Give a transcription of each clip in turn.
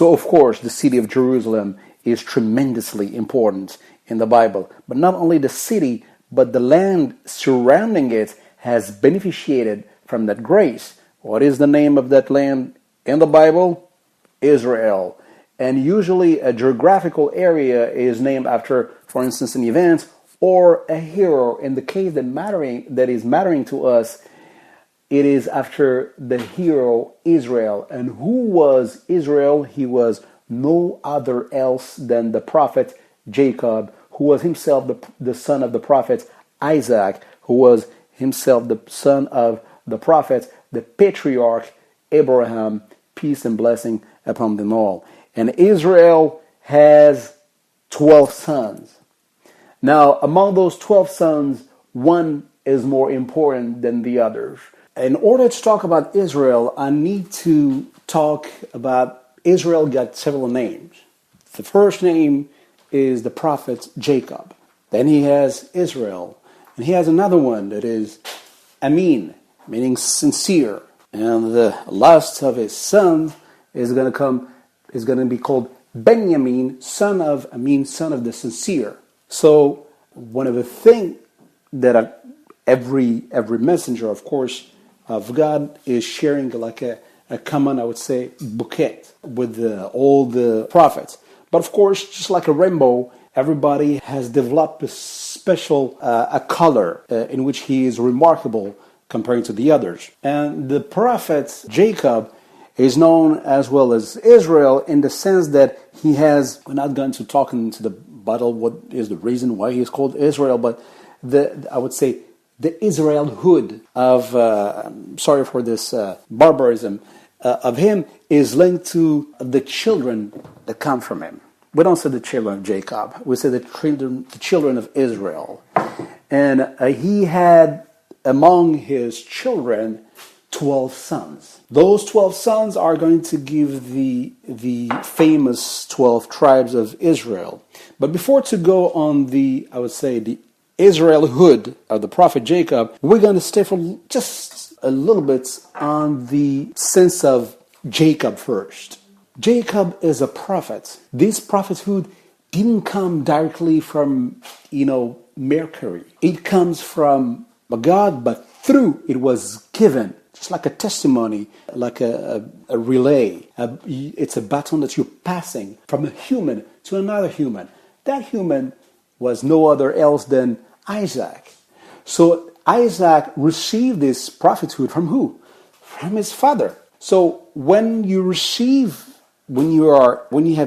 So, of course, the city of Jerusalem is tremendously important in the Bible. But not only the city, but the land surrounding it has beneficiated from that grace. What is the name of that land in the Bible? Israel. And usually a geographical area is named after, for instance, an event or a hero. In the case that is mattering to us, it is after the hero Israel. And who was Israel? He was no other else than the prophet Jacob, who was himself the son of the prophet Isaac, who was himself the son of the prophet, the patriarch Abraham, peace and blessing upon them all. And Israel has 12 sons. Now, among those 12 sons, one is more important than the others. In order to talk about Israel, I need to talk about Israel got several names. The first name is the prophet Jacob. Then he has Israel. And he has another one that is Amin, meaning sincere. And the last of his sons is going to be called Benjamin, son of Amin, son of the sincere. So one of the things that every messenger, of course, of God is sharing like a common, I would say, bouquet with all the prophets. But of course, just like a rainbow, everybody has developed a special a color in which he is remarkable compared to the others. And the prophet Jacob is known as well as Israel in the sense that he has, we're not going to talk into the battle what is the reason why he is called Israel, but I would say the Israelhood of, sorry for this barbarism, of him is linked to the children that come from him. We don't say the children of Jacob. We say the children of Israel. And he had among his children 12 sons. Those 12 sons are going to give the famous 12 tribes of Israel. But before to go on the Israelhood of the prophet Jacob, we're going to stay for just a little bit on the sense of Jacob first. Jacob is a prophet. This prophethood didn't come directly from, Mercury. It comes from God, but through it was given, just like a testimony, like a relay. It's a baton that you're passing from a human to another human. That human was no other else than Isaac. So Isaac received this prophethood from who? From his father. So when you have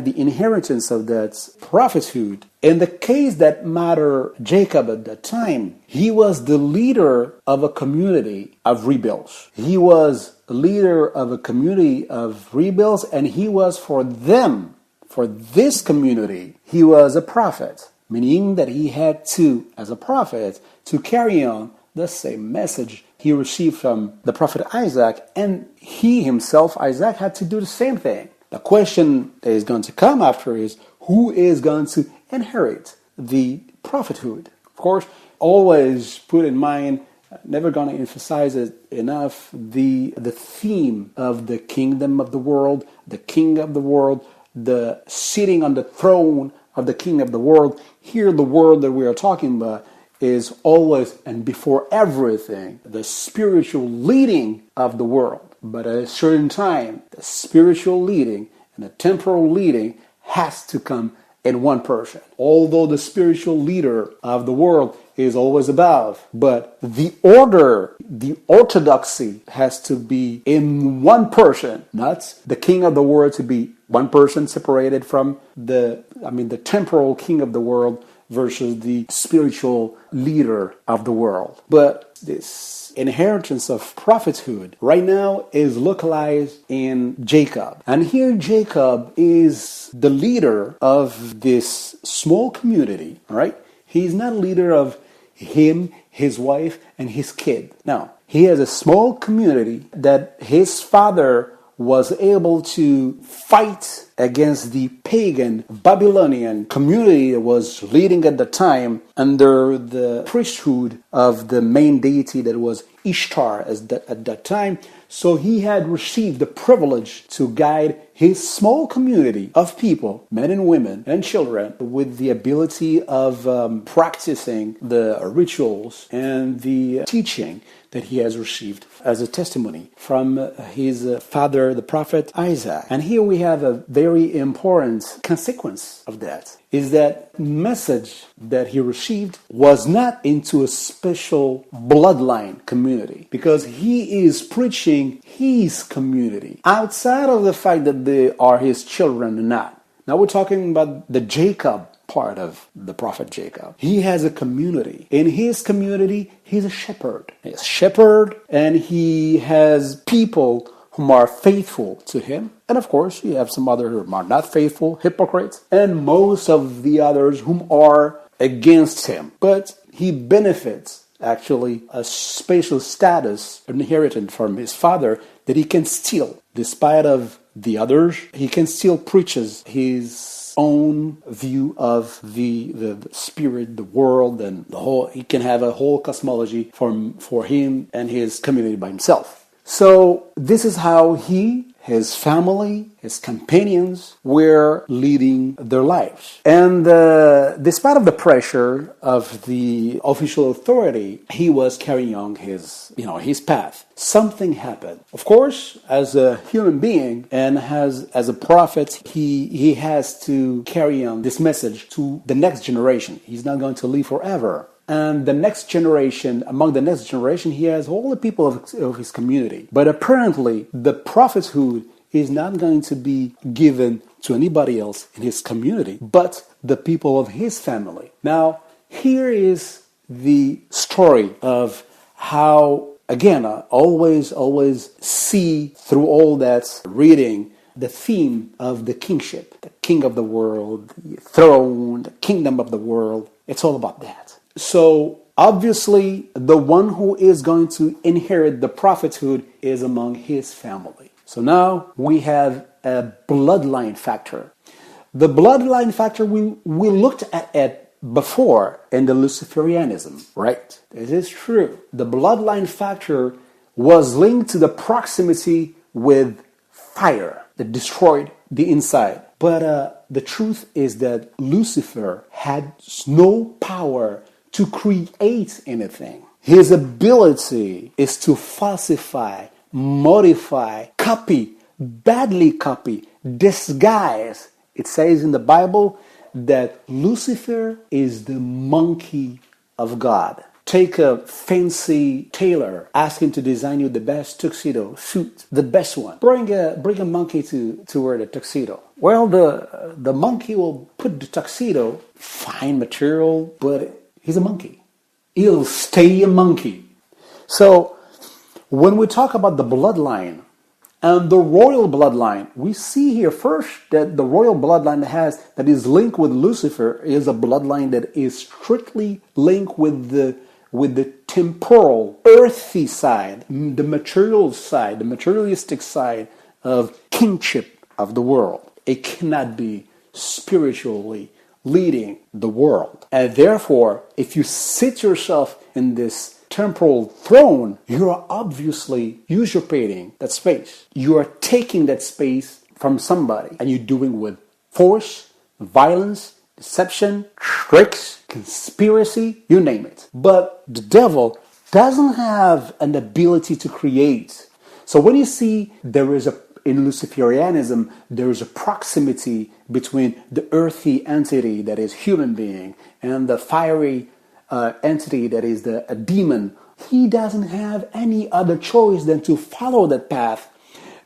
the inheritance of that prophethood, in the case that matter Jacob at that time, he was the leader of a community of rebels. He was a leader of a community of rebels, and he was for this community, he was a prophet, meaning that he had to, as a prophet, to carry on the same message he received from the prophet Isaac, and he himself, Isaac, had to do the same thing. The question that is going to come after is, who is going to inherit the prophethood? Of course, always put in mind, never going to emphasize it enough, the theme of the kingdom of the world, the king of the world, the sitting on the throne of the king of the world. Here, the world that we are talking about is always and before everything the spiritual leading of the world. But at a certain time, the spiritual leading and the temporal leading has to come in one person. Although the spiritual leader of the world is always above, but the order, the orthodoxy has to be in one person, not the king of the world to be one person separated from the temporal king of the world versus the spiritual leader of the world. But this inheritance of prophethood right now is localized in Jacob. And here Jacob is the leader of this small community, all right? He's not a leader of him, his wife, and his kid. No, he has a small community that his father was able to fight against the pagan Babylonian community that was leading at the time under the priesthood of the main deity that was Ishtar at that time. So he had received the privilege to guide his small community of people, men and women and children, with the ability of practicing the rituals and the teaching that he has received as a testimony from his father, the prophet Isaac. And here we have a very important consequence of that, is that message that he received was not into a special bloodline community, because he is preaching his community outside of the fact that they are his children or not. Now we're talking about the Jacob part of the prophet Jacob. He has a community. In his community, he's a shepherd. He's a shepherd, and he has people whom are faithful to him. And of course, you have some others who are not faithful, hypocrites, and most of the others whom are against him. But he benefits actually a special status inherited from his father that he can still, despite of the others, he can still preaches his own view of the spirit, the world, and the whole. He can have a whole cosmology for him and his community by himself. So this is how he, his family, his companions were leading their lives. And despite of the pressure of the official authority, he was carrying on his path. Something happened. Of course, as a human being and as a prophet, he has to carry on this message to the next generation. He's not going to live forever. And among the next generation, he has all the people of his community. But apparently, the prophethood is not going to be given to anybody else in his community, but the people of his family. Now, here is the story of how, again, I always see through all that reading the theme of the kingship, the king of the world, the throne, the kingdom of the world. It's all about that. So obviously, the one who is going to inherit the prophethood is among his family. So now we have a bloodline factor. The bloodline factor we looked at it before in the Luciferianism, right? This is true. The bloodline factor was linked to the proximity with fire that destroyed the inside. But the truth is that Lucifer had no power to create anything. His ability is to falsify, modify, copy, badly copy, disguise. It says in the Bible that Lucifer is the monkey of God. Take a fancy tailor, ask him to design you the best tuxedo suit, the best one. Bring a monkey to wear the tuxedo. Well, the monkey will put the tuxedo, fine material, but he's a monkey. He'll stay a monkey. So when we talk about the bloodline and the royal bloodline, we see here first that the royal bloodline that is linked with Lucifer is a bloodline that is strictly linked with the temporal, earthy side, the material side, the materialistic side of kingship of the world. It cannot be spiritually leading the world. And therefore, if you sit yourself in this temporal throne, you are obviously usurpating that space. You are taking that space from somebody, and you're doing with force, violence, deception, tricks, conspiracy, you name it. But the devil doesn't have an ability to create. So when you see in Luciferianism, there is a proximity between the earthy entity that is human being and the fiery entity that is a demon. He doesn't have any other choice than to follow that path,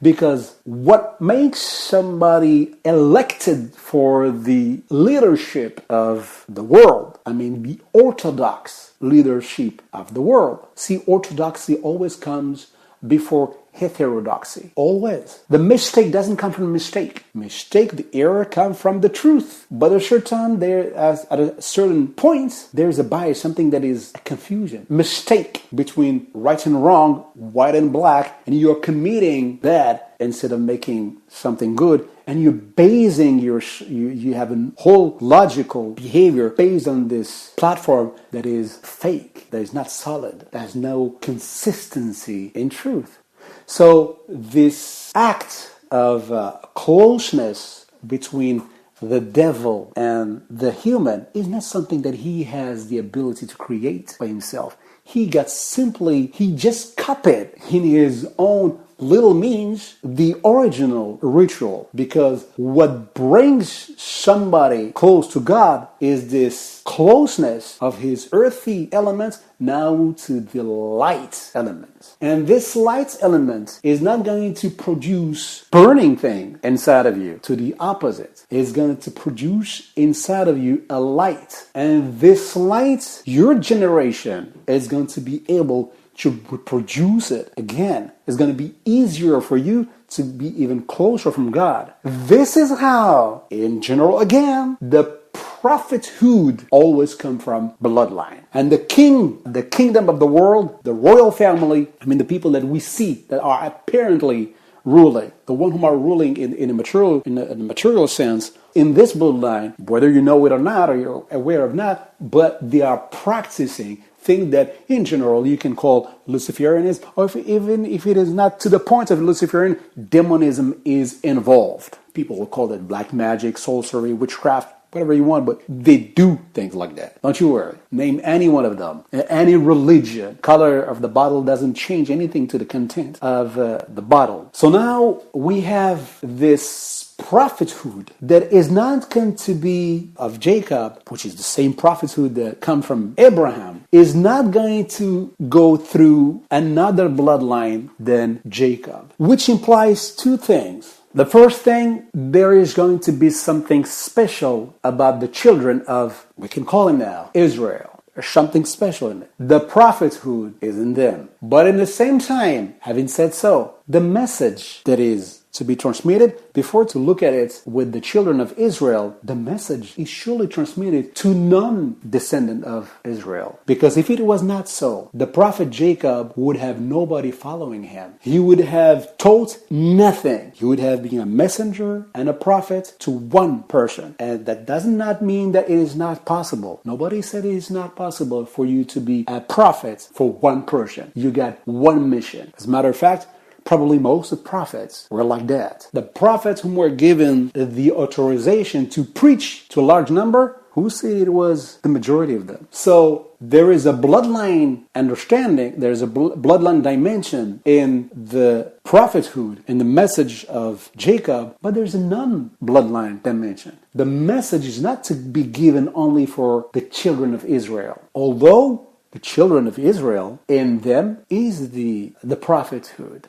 because what makes somebody elected for the leadership of the world, the orthodox leadership of the world. See, orthodoxy always comes before heterodoxy. Always. The mistake doesn't come from mistake. The error comes from the truth. But at a certain point, there's a bias, something that is a confusion. Mistake between right and wrong, white and black, and you're committing that instead of making something good. And you're basing you have a whole logical behavior based on this platform that is fake, that is not solid, that has no consistency in truth. So this act of closeness between the devil and the human is not something that he has the ability to create by himself. He just copied in his own little means the original ritual, because what brings somebody close to God is this closeness of his earthy elements now to the light element. And this light element is not going to produce burning thing inside of you. To the opposite, it's going to produce inside of you a light. And this light, your generation is going to be able to reproduce it again. It's going to be easier for you to be even closer from God. This is how, in general, again, the prophethood always come from bloodline. And the kingdom of the world, the royal family, the people that we see that are apparently ruling, the one who are ruling in a material sense, in this bloodline, whether you know it or not, or you're aware of not, but they are practicing thing that in general you can call Luciferianism, or even if it is not to the point of Luciferian, demonism is involved. People will call it black magic, sorcery, witchcraft, whatever you want, but they do things like that. Don't you worry. Name any one of them. Any religion. Color of the bottle doesn't change anything to the content of the bottle. So now we have this prophethood that is not going to be of Jacob, which is the same prophethood that come from Abraham, is not going to go through another bloodline than Jacob, which implies two things. The first thing, there is going to be something special about the children of, we can call him now, Israel. There's something special in it. The prophethood is in them. But in the same time, having said so, the message that is to be transmitted, before to look at it with the children of Israel, the message is surely transmitted to non-descendant of Israel. Because if it was not so, the prophet Jacob would have nobody following him. He would have taught nothing. He would have been a messenger and a prophet to one person. And that does not mean that it is not possible. Nobody said it is not possible for you to be a prophet for one person. You got one mission. As a matter of fact, probably most of the prophets were like that. The prophets whom were given the authorization to preach to a large number, who said it was the majority of them? So there is a bloodline understanding, there's a bloodline dimension in the prophethood, in the message of Jacob, but there's a non-bloodline dimension. The message is not to be given only for the children of Israel. Although the children of Israel, in them is the prophethood.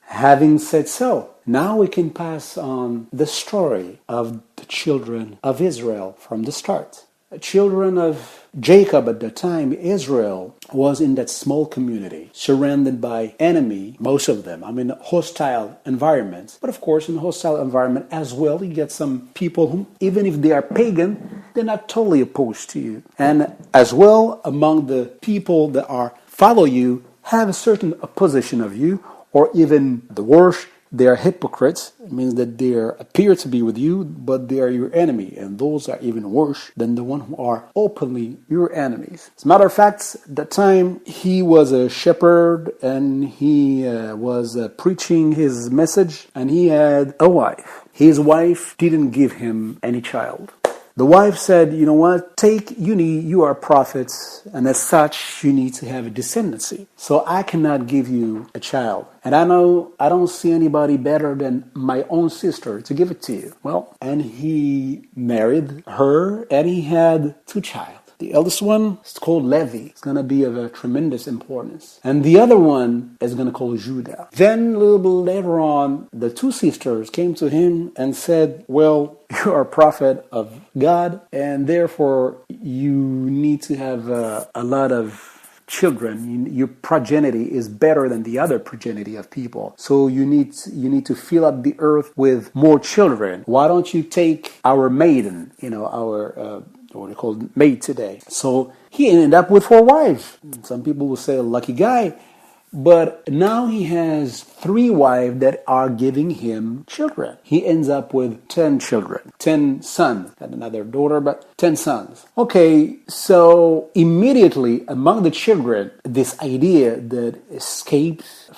Having said so, now we can pass on the story of the children of Israel from the start. The children of Jacob at the time, Israel, was in that small community, surrounded by enemy, most of them, hostile environments. But of course, in a hostile environment as well, you get some people who, even if they are pagan, they're not totally opposed to you. And as well, among the people that follow you, have a certain opposition of you, or even the worst, they are hypocrites. It means that they appear to be with you, but they are your enemy. And those are even worse than the one who are openly your enemies. As a matter of fact, at that time, he was a shepherd and he was preaching his message, and he had a wife. His wife didn't give him any child. The wife said, you know what, you are prophets, and as such, you need to have a descendancy. So I cannot give you a child. And I know I don't see anybody better than my own sister to give it to you. Well, and he married her, and he had 2 children. The eldest one is called Levi. It's going to be of a tremendous importance. And the other one is going to call Judah. Then a little bit later on, the 2 sisters came to him and said, well, you are a prophet of God, and therefore you need to have a lot of children. Your progeny is better than the other progeny of people. So you need to fill up the earth with more children. Why don't you take our maiden, our what they call maid today. So he ended up with 4 wives. Some people will say a lucky guy, but now he has 3 wives that are giving him children. He ends up with 10 children, 10 sons. Got another daughter, but 10 sons. Okay, so immediately among the children, this idea that escapes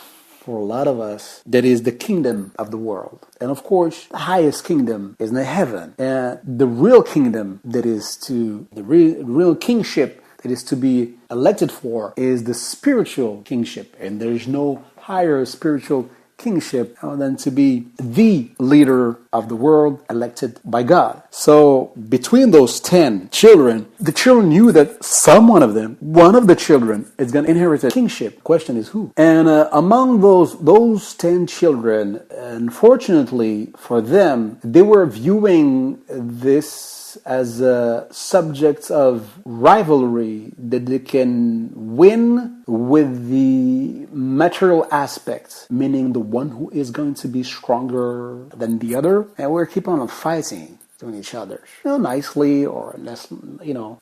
for a lot of us, that is the kingdom of the world. And of course, the highest kingdom is in heaven. And the real kingdom the real kingship that is to be elected for is the spiritual kingship. And there's no higher spiritual kingship than to be the leader of the world elected by God. So between those 10 children, the children knew that one of the children is going to inherit the kingship. The question is who? And among those 10 children, unfortunately for them, they were viewing this as a subject of rivalry that they can win with the material aspects, meaning the one who is going to be stronger than the other, and we're keep on fighting to each other, nicely or less,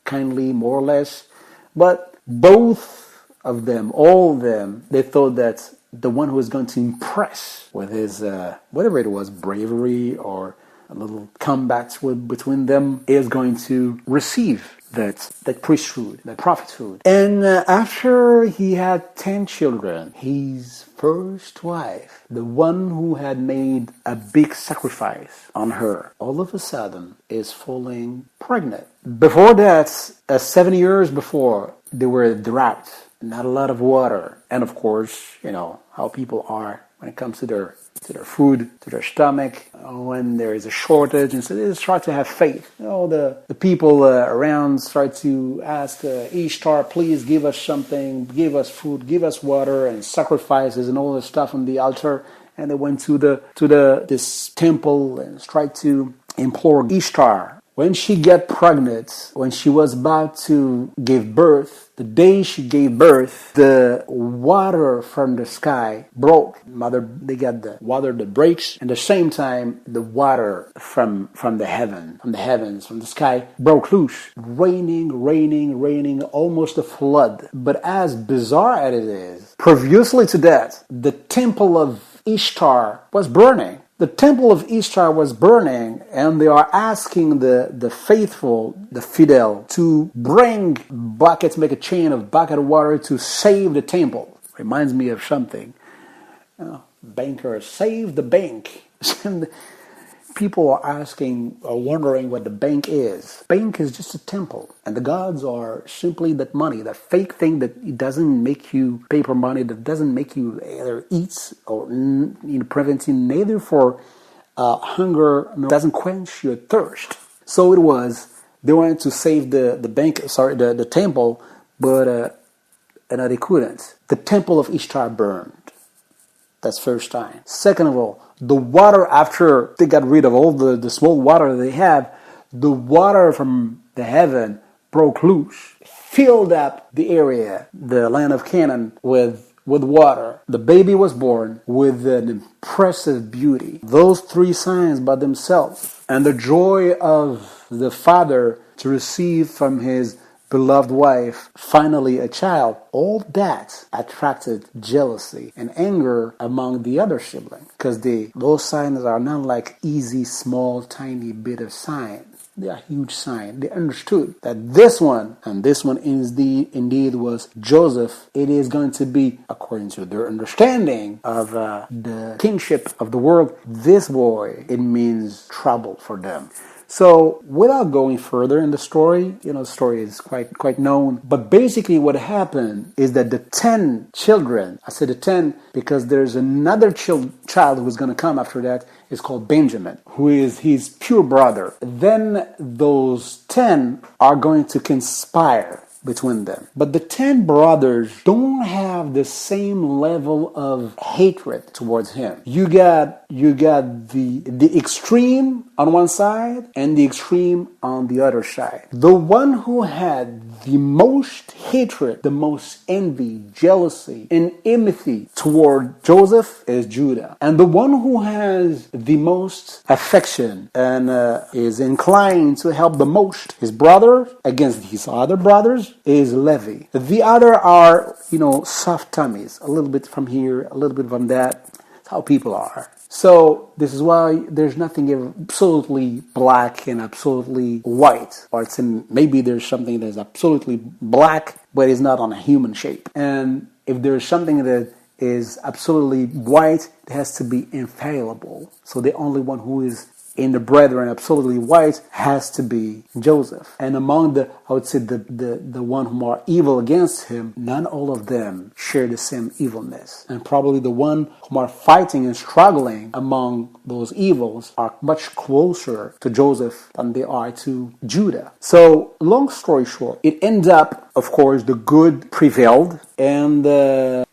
kindly, more or less. But both of them, all of them, they thought that the one who was going to impress with his whatever it was, bravery or a little combat between them, is going to receive that priesthood, that prophethood. And after he had 10 children, his first wife, the one who had made a big sacrifice on her, all of a sudden is falling pregnant. Before that, 7 years before, there were drought, not a lot of water. And of course, how people are when it comes to their food, to their stomach, when there is a shortage, and so they start to have faith. The people around start to ask Ishtar, please give us something, give us food, give us water, and sacrifices and all the stuff on the altar. And they went to this temple and tried to implore Ishtar. When she got pregnant, when she was about to give birth, the day she gave birth, the water from the sky broke. They got the water that breaks, and at the same time, the water from the heavens, from the sky, broke loose. Raining, almost a flood. But as bizarre as it is, previously to that, the temple of Ishtar was burning. The temple of Ishtar was burning, and they are asking the faithful, the fidel, to bring buckets, make a chain of bucket of water to save the temple. Reminds me of something. Bankers, save the bank. People are asking or wondering what the bank is. Bank is just a temple, and the gods are simply that money, that fake thing that it doesn't make you paper money, that doesn't make you either eat or prevent you neither for hunger, nor doesn't quench your thirst. So it was they wanted to save the temple, but they couldn't. The temple of Ishtar burned. That's first time. Second of all, the water, after they got rid of all the small water they have, the water from the heaven broke loose, filled up the area, the land of Canaan, with water. The baby was born with an impressive beauty. Those three signs by themselves, and the joy of the father to receive from his beloved wife, finally a child, all that attracted jealousy and anger among the other siblings. Because those signs are not like easy, small, tiny bit of sign. They are huge sign. They understood that this one, and this one indeed was Joseph. It is going to be, according to their understanding of the kingship of the world, this boy, it means trouble for them. So, without going further in the story, the story is quite known. But basically what happened is that the 10 children, I said the 10 because there's another child who's going to come after that, is called Benjamin, who is his pure brother. Then those 10 are going to conspire between them. But the 10 brothers don't have the same level of hatred towards him. You got the extreme on one side and the extreme on the other side. The one who had the most hatred, the most envy, jealousy, and enmity toward Joseph is Judah. And the one who has the most affection and is inclined to help the most his brother against his other brothers is Levi. The other are, soft tummies, a little bit from here, a little bit from that. That's how people are. So this is why there's nothing absolutely black and absolutely white. Or maybe there's something that's absolutely black, but it's not on a human shape. And if there's something that is absolutely white, it has to be infallible. So the only one who is in the brethren absolutely white has to be Joseph. And among the, I would say, the one who are evil against him, not all of them share the same evilness. And probably the one who are fighting and struggling among those evils are much closer to Joseph than they are to Judah. So, long story short, it ends up, of course, the good prevailed, and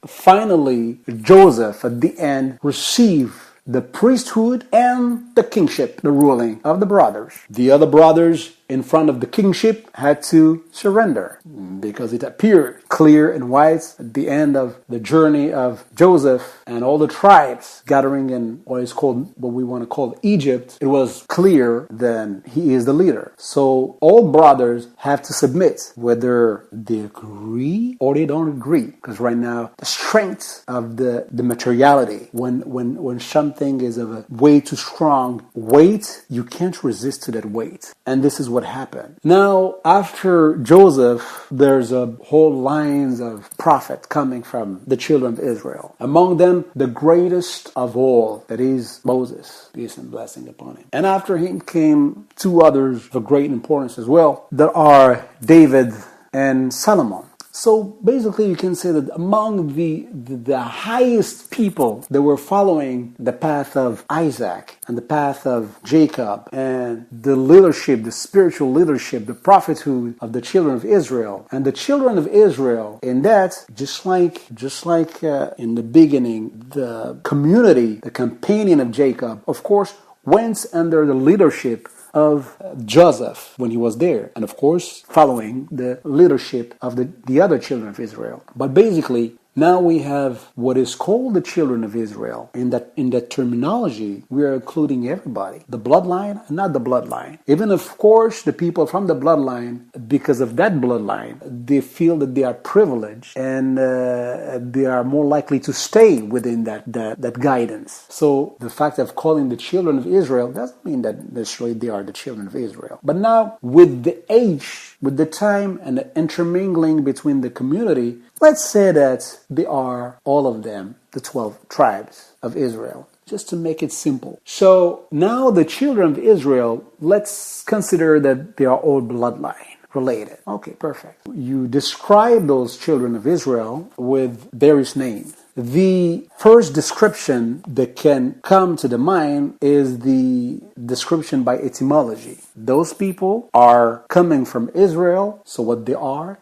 finally Joseph at the end received the priesthood and the kingship, the ruling of the brothers. The other brothers in front of the kingship had to surrender because it appeared clear and white at the end of the journey of Joseph and all the tribes gathering in what is called, what we want to call Egypt. It was clear that he is the leader. So all brothers have to submit, whether they agree or they don't agree. Because right now, the strength of the materiality, when something is of a way too strong weight, you can't resist to that weight. And this is what happened. Now, after Joseph, there's a whole lines of prophets coming from the children of Israel. Among them, the greatest of all, that is Moses, peace and blessing upon him. And after him came two others of great importance as well, that are David and Solomon. So basically you can say that among the highest people that were following the path of Isaac and the path of Jacob and the leadership, the spiritual leadership, the prophethood of the children of Israel. And the children of Israel, in that, just like in the beginning, the community, the companion of Jacob, of course, went under the leadership of Joseph when he was there, and of course following the leadership of the other children of Israel. But basically, now we have what is called the children of Israel. In that terminology, we are including everybody. The bloodline and not the bloodline. Even of course the people from the bloodline, because of that bloodline, they feel that they are privileged and they are more likely to stay within that guidance. So the fact of calling the children of Israel doesn't mean that necessarily they are the children of Israel. But now with the age, with the time and the intermingling between the community, let's say that they are, all of them, the 12 tribes of Israel, just to make it simple. So now the children of Israel, let's consider that they are all bloodline related. Okay, perfect. You describe those children of Israel with various names. The first description that can come to the mind is the description by etymology. Those people are coming from Israel, so what they are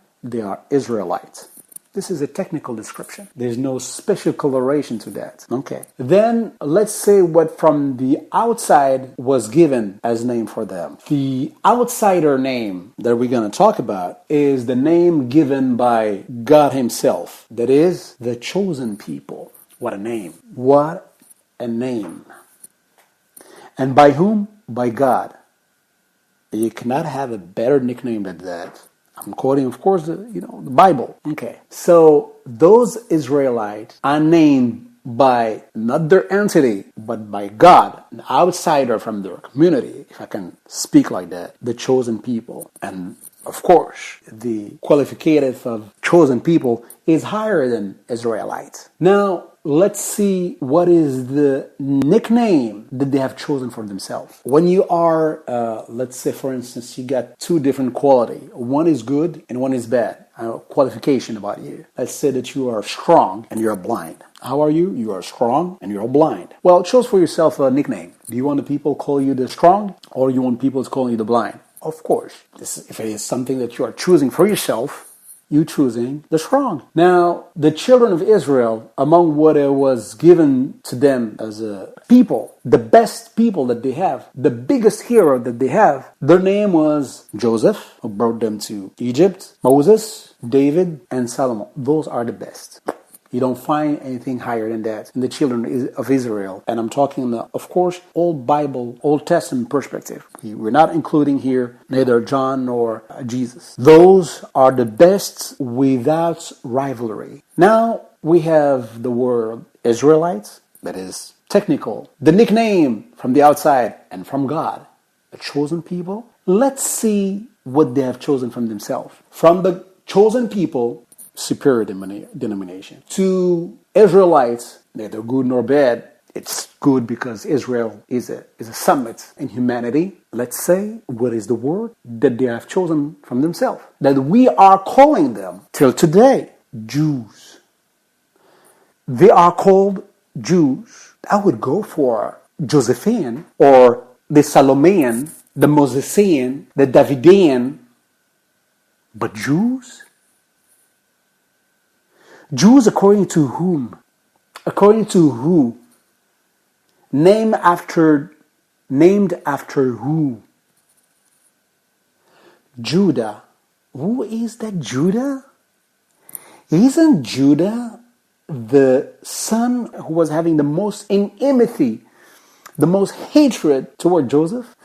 Israelites. This is a technical description. There's no special coloration to that. Okay. Then let's say what from the outside was given as name for them. The outsider name that we're going to talk about is the name given by God himself. That is the chosen people. What a name. What a name. And by whom? By God. You cannot have a better nickname than that. I'm quoting, of course, the Bible. Okay. So those Israelites are named by not their entity, but by God, an outsider from their community, if I can speak like that, the chosen people. And of course, the qualificative of chosen people is higher than Israelites. Now, let's see what is the nickname that they have chosen for themselves. When you are, let's say, for instance, you got two different qualities. One is good and one is bad. Qualification about you. Let's say that you are strong and you're blind. How are you? You are strong and you're blind. Well, choose for yourself a nickname. Do you want the people to call you the strong, or you want people to call you the blind? Of course, if it is something that you are choosing for yourself, you choosing the strong. Now, the children of Israel, among what was given to them as a people, the best people that they have, the biggest hero that they have, their name was Joseph, who brought them to Egypt, Moses, David, and Solomon. Those are the best. You don't find anything higher than that in the children of Israel. And I'm talking, of course, Old Bible, Old Testament perspective. We're not including here neither John nor Jesus. Those are the best without rivalry. Now we have the word Israelites, that is technical. The nickname from the outside and from God, the chosen people. Let's see what they have chosen from themselves. From the chosen people, superior denomination, to Israelites, neither good nor bad. It's good because Israel is a summit in humanity. Let's say, what is the word that they have chosen from themselves? That we are calling them till today, Jews. They are called Jews. I would go for Josephian or the Salomean, the Mosesian, the Davidian, but Jews? Jews according to whom? According to who? Named after who? Judah. Who is that Judah? Isn't Judah the son who was having the most enmity, the most hatred toward Joseph?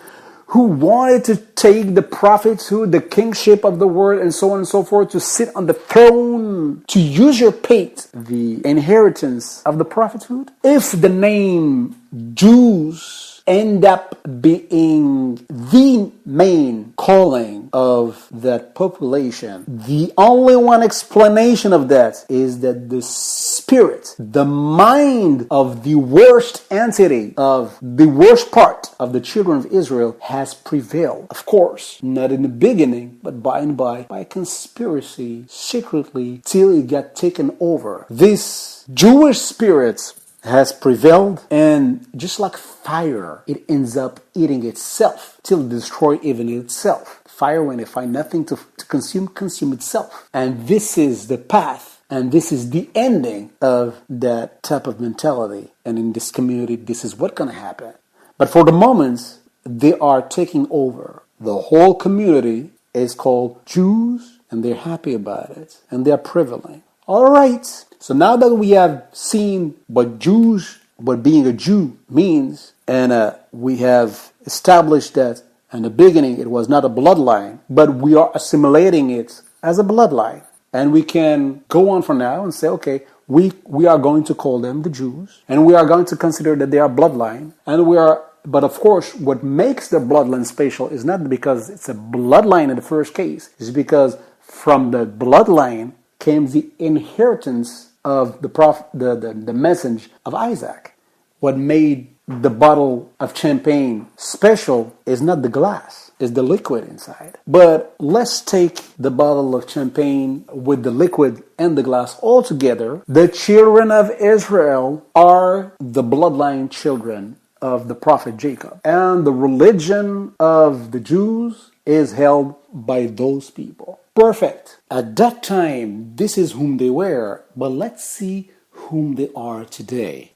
Who wanted to take the prophethood, the kingship of the world, and so on and so forth, to sit on the throne, to usurpate the inheritance of the prophethood? If the name Jews end up being the main calling of that population, the only one explanation of that is that the spirit, the mind of the worst entity, of the worst part of the children of Israel has prevailed. Of course, not in the beginning, but by and by conspiracy, secretly, till it got taken over. This Jewish spirit has prevailed, and just like fire, it ends up eating itself till it destroys even itself. Fire, when it finds nothing to consume itself. And this is the path, and this is the ending of that type of mentality. And in this community, this is what's going to happen. But for the moment, they are taking over. The whole community is called Jews, and they're happy about it, and they're prevalent. All right. So now that we have seen what being a Jew means, and we have established that in the beginning it was not a bloodline, but we are assimilating it as a bloodline. And we can go on from now and say, okay, we are going to call them the Jews, and we are going to consider that they are bloodline, but of course, what makes the bloodline special is not because it's a bloodline in the first case, it's because from the bloodline came the inheritance of the message of Isaac. What made the bottle of champagne special is not the glass, it's the liquid inside. But let's take the bottle of champagne with the liquid and the glass all together. The children of Israel are the bloodline children of the prophet Jacob. And the religion of the Jews is held by those people. Perfect. At that time, this is whom they were, but let's see whom they are today.